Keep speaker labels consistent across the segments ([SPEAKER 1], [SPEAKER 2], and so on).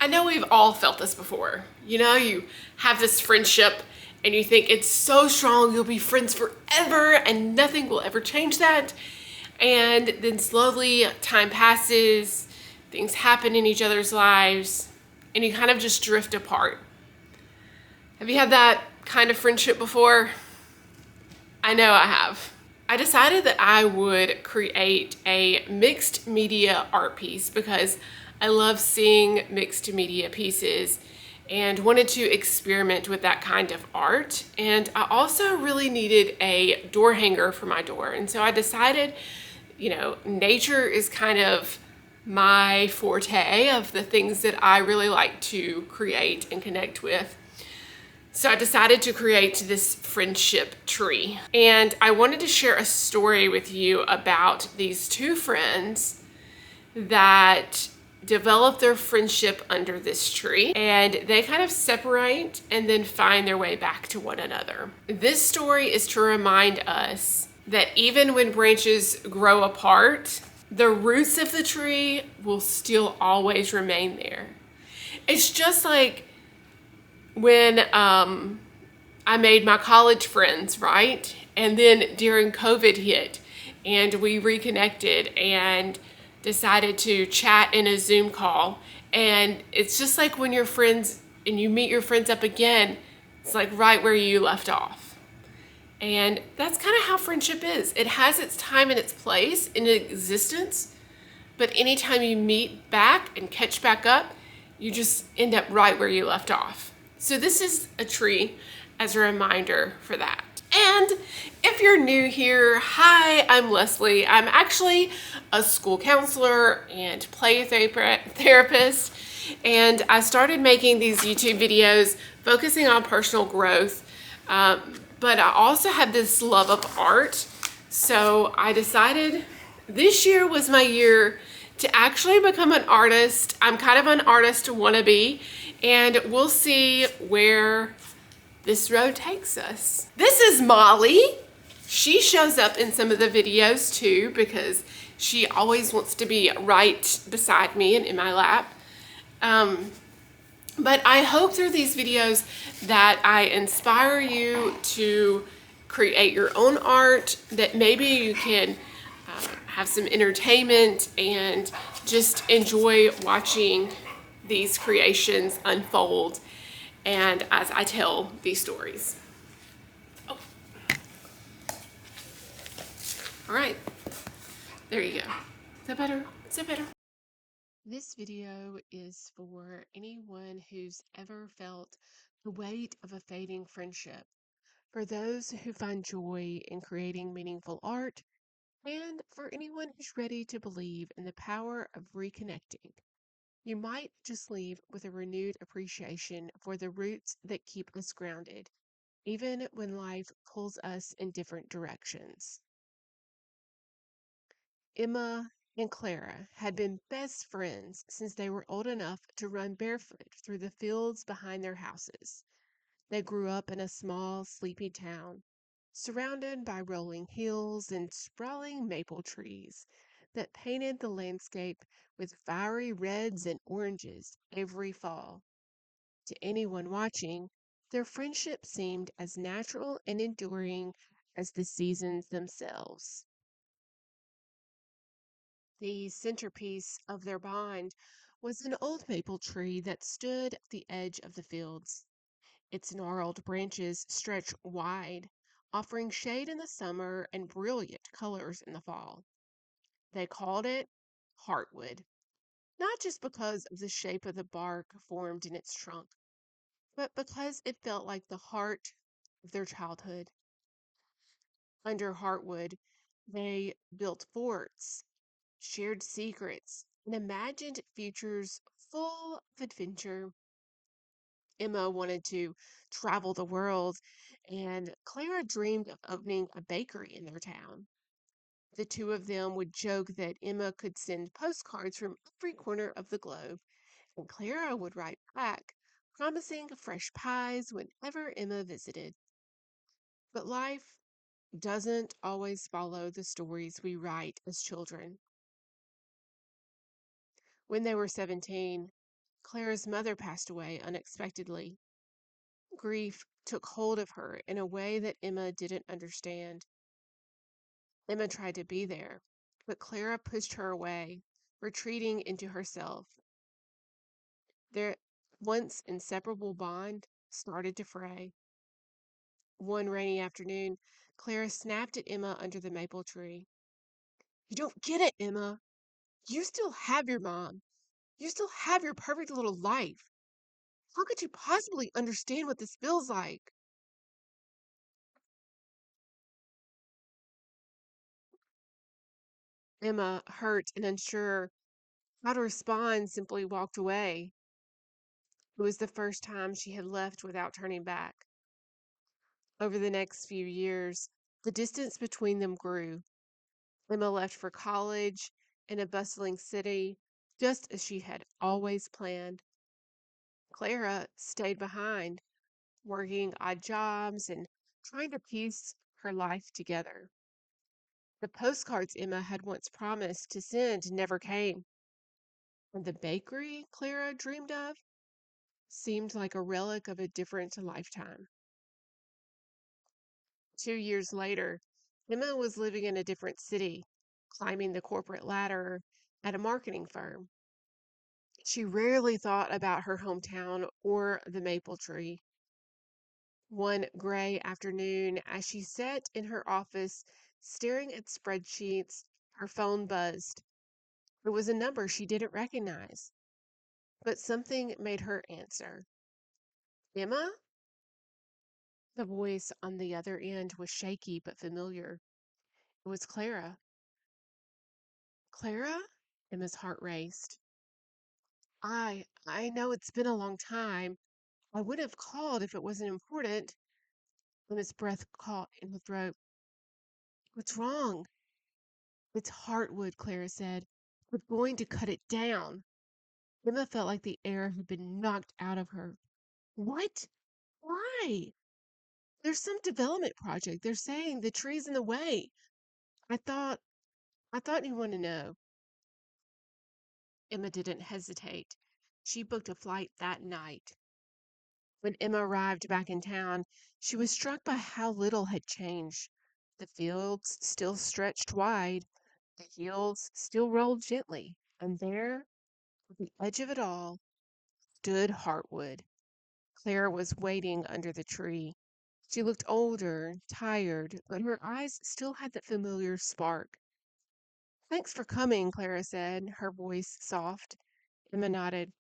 [SPEAKER 1] I know we've all felt this before. You know, you have this friendship and you think it's so strong, you'll be friends forever and nothing will ever change that. And then slowly time passes, things happen in each other's lives, and you kind of just drift apart. Have you had that kind of friendship before? I know I have. I decided that I would create a mixed media art piece because I love seeing mixed media pieces and wanted to experiment with that kind of art. And I also really needed a door hanger for my door. And so I decided, nature is kind of my forte of the things that I really like to create and connect with. So I decided to create this friendship tree. And I wanted to share a story with you about these two friends that develop their friendship under this tree, and they kind of separate and then find their way back to one another. This story is to remind us that even when branches grow apart, the roots of the tree will still always remain there. It's just like when I made my college friends, right? And then during COVID hit and we reconnected and decided to chat in a Zoom call. And it's just like when you're friends and you meet your friends up again, it's like right where you left off. And that's kind of how friendship is. It has its time and its place in existence, but anytime you meet back and catch back up, you just end up right where you left off. So this is a tree as a reminder for that. And if you're new here, hi, I'm Leslie. I'm actually a school counselor and play therapist. And I started making these YouTube videos focusing on personal growth. But I also have this love of art. So I decided this year was my year to actually become an artist. I'm kind of an artist wannabe, and we'll see where this road takes us. This is Molly. She shows up in some of the videos too because she always wants to be right beside me and in my lap. But I hope through these videos that I inspire you to create your own art, that maybe you can have some entertainment and just enjoy watching these creations unfold and as I tell these stories. Oh. All right, there you go. Is that better? Is that better? This video is for anyone who's ever felt the weight of a fading friendship, for those who find joy in creating meaningful art, and for anyone who's ready to believe in the power of reconnecting. You might just leave with a renewed appreciation for the roots that keep us grounded, even when life pulls us in different directions. Emma and Clara had been best friends since they were old enough to run barefoot through the fields behind their houses. They grew up in a small, sleepy town, surrounded by rolling hills and sprawling maple trees that painted the landscape with fiery reds and oranges every fall. To anyone watching, their friendship seemed as natural and enduring as the seasons themselves. The centerpiece of their bond was an old maple tree that stood at the edge of the fields. Its gnarled branches stretched wide, offering shade in the summer and brilliant colors in the fall. They called it heartwood, not just because of the shape of the bark formed in its trunk, but because it felt like the heart of their childhood. Under heartwood, they built forts, shared secrets, and imagined futures full of adventure. Emma wanted to travel the world, and Clara dreamed of opening a bakery in their town. The two of them would joke that Emma could send postcards from every corner of the globe, and Clara would write back, promising fresh pies whenever Emma visited. But life doesn't always follow the stories we write as children. When they were 17, Clara's mother passed away unexpectedly. Grief took hold of her in a way that Emma didn't understand. Emma tried to be there, but Clara pushed her away, retreating into herself. Their once inseparable bond started to fray. One rainy afternoon, Clara snapped at Emma under the maple tree. You don't get it, Emma. You still have your mom. You still have your perfect little life. How could you possibly understand what this feels like? Emma, hurt and unsure how to respond, simply walked away. It was the first time she had left without turning back. Over the next few years, the distance between them grew. Emma left for college in a bustling city, just as she had always planned. Clara stayed behind, working odd jobs and trying to piece her life together. The postcards Emma had once promised to send never came, and the bakery Clara dreamed of seemed like a relic of a different lifetime. 2 years later, Emma was living in a different city, climbing the corporate ladder at a marketing firm. She rarely thought about her hometown or the maple tree. One gray afternoon, as she sat in her office staring at spreadsheets, her phone buzzed. It was a number she didn't recognize, but something made her answer. Emma? The voice on the other end was shaky but familiar. It was Clara. Clara? Emma's heart raced. I know it's been a long time. I would have called if it wasn't important. Emma's breath caught in her throat. What's wrong? It's heartwood, Clara said. We're going to cut it down. Emma felt like the air had been knocked out of her. What? Why? There's some development project. They're saying the tree's in the way. I thought I thought you wanted to know. Emma didn't hesitate. She booked a flight that night. When Emma arrived back in town, she was struck by how little had changed. The fields still stretched wide, the hills still rolled gently, and there, at the edge of it all, stood Heartwood. Claire was waiting under the tree. She looked older, tired, but her eyes still had that familiar spark. Thanks for coming, Clara said, her voice soft. Emma nodded.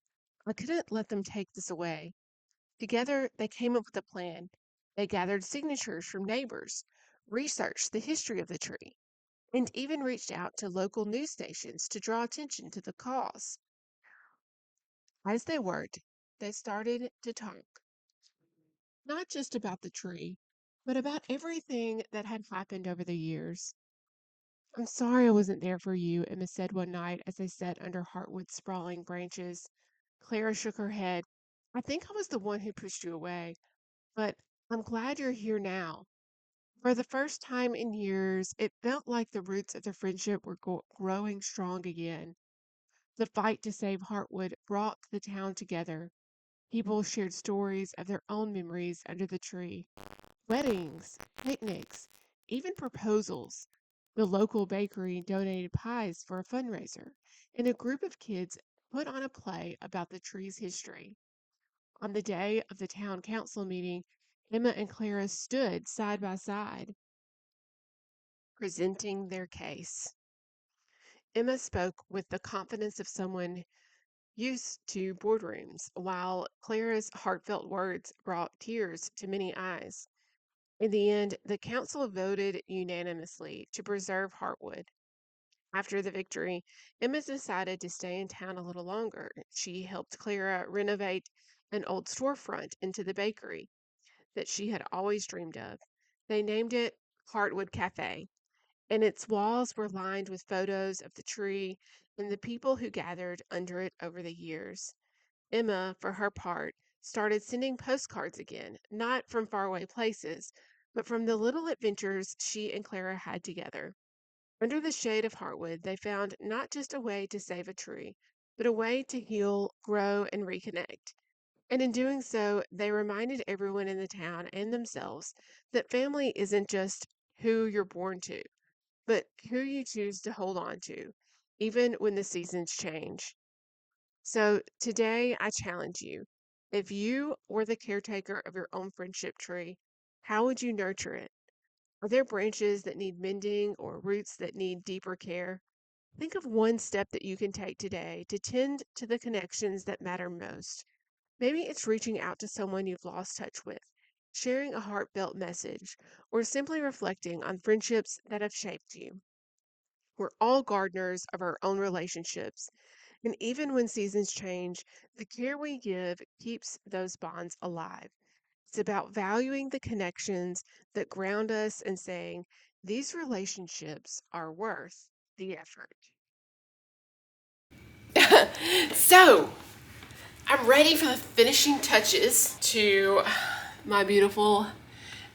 [SPEAKER 1] I couldn't let them take this away. Together, they came up with a plan. They gathered signatures from neighbors, researched the history of the tree, and even reached out to local news stations to draw attention to the cause. As they worked, they started to talk, not just about the tree, but about everything that had happened over the years. I'm sorry I wasn't there for you, Emma said one night as they sat under Heartwood's sprawling branches. Clara shook her head. I think I was the one who pushed you away, but I'm glad you're here now. For the first time in years, it felt like the roots of the friendship were growing strong again. The fight to save Heartwood brought the town together. People shared stories of their own memories under the tree. Weddings, picnics, even proposals. The local bakery donated pies for a fundraiser, and a group of kids put on a play about the tree's history. On the day of the town council meeting, Emma and Clara stood side by side, presenting their case. Emma spoke with the confidence of someone used to boardrooms, while Clara's heartfelt words brought tears to many eyes. In the end, the council voted unanimously to preserve Heartwood. After the victory, Emma decided to stay in town a little longer. She helped Clara renovate an old storefront into the bakery that she had always dreamed of. They named it Heartwood Cafe, and its walls were lined with photos of the tree and the people who gathered under it over the years. Emma, for her part, started sending postcards again, not from faraway places, but from the little adventures she and Clara had together. Under the shade of Heartwood, they found not just a way to save a tree, but a way to heal, grow, and reconnect. And in doing so, they reminded everyone in the town and themselves that family isn't just who you're born to, but who you choose to hold on to, even when the seasons change. So today, I challenge you. If you were the caretaker of your own friendship tree, how would you nurture it? Are there branches that need mending or roots that need deeper care? Think of one step that you can take today to tend to the connections that matter most. Maybe it's reaching out to someone you've lost touch with, sharing a heartfelt message, or simply reflecting on friendships that have shaped you. We're all gardeners of our own relationships, and even when seasons change, the care we give keeps those bonds alive. It's about valuing the connections that ground us and saying, these relationships are worth the effort. So, I'm ready for the finishing touches to my beautiful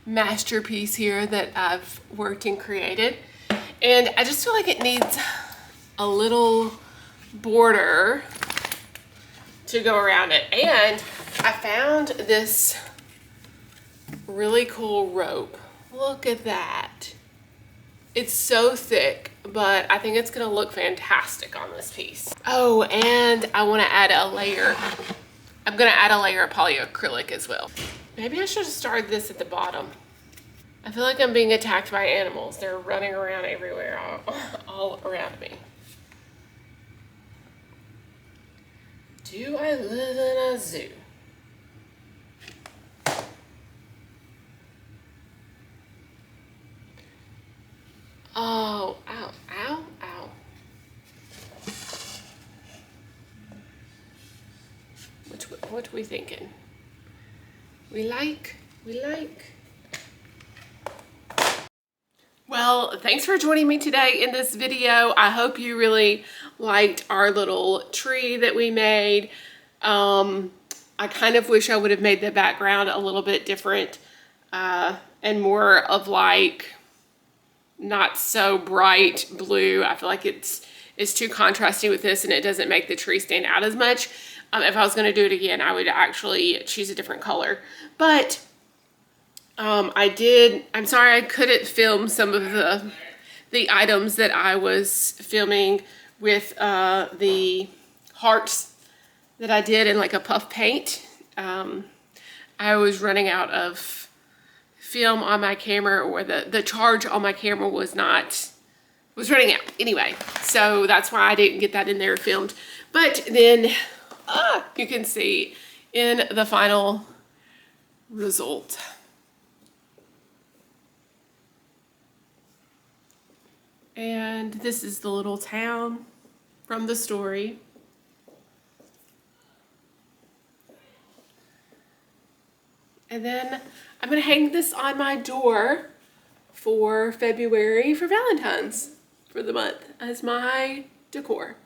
[SPEAKER 1] masterpiece here that I've worked and created. And I just feel like it needs a little border to go around it. And I found this really cool rope. Look at that. It's so thick, but I think it's gonna look fantastic on this piece. Oh, and I wanna add a layer. I'm gonna add a layer of polyacrylic as well. Maybe I should have started this at the bottom. I feel like I'm being attacked by animals. They're running around everywhere, all around me. Do I live in a zoo? Oh, ow, ow, ow. What are we thinking? We like. Well, thanks for joining me today in this video. I hope you really liked our little tree that we made. I kind of wish I would have made the background a little bit different and more of like not so bright blue. I feel like it's too contrasty with this and it doesn't make the tree stand out as much. If I was going to do it again, I would actually choose a different color. But I'm sorry I couldn't film some of the items that I was filming with the hearts that I did in like a puff paint. I was running out of film on my camera, or the charge on my camera was running out anyway. So that's why I didn't get that in there filmed. But then you can see in the final result. And this is the little town from the story. And then I'm gonna hang this on my door for February for Valentine's for the month as my decor.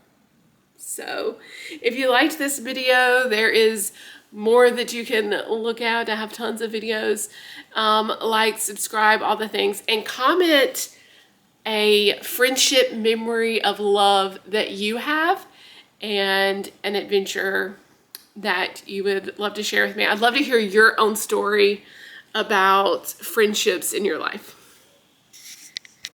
[SPEAKER 1] So if you liked this video, there is more that you can look at. I have tons of videos. Like, subscribe, all the things, and comment a friendship memory of love that you have and an adventure that you would love to share with me. I'd love to hear your own story about friendships in your life.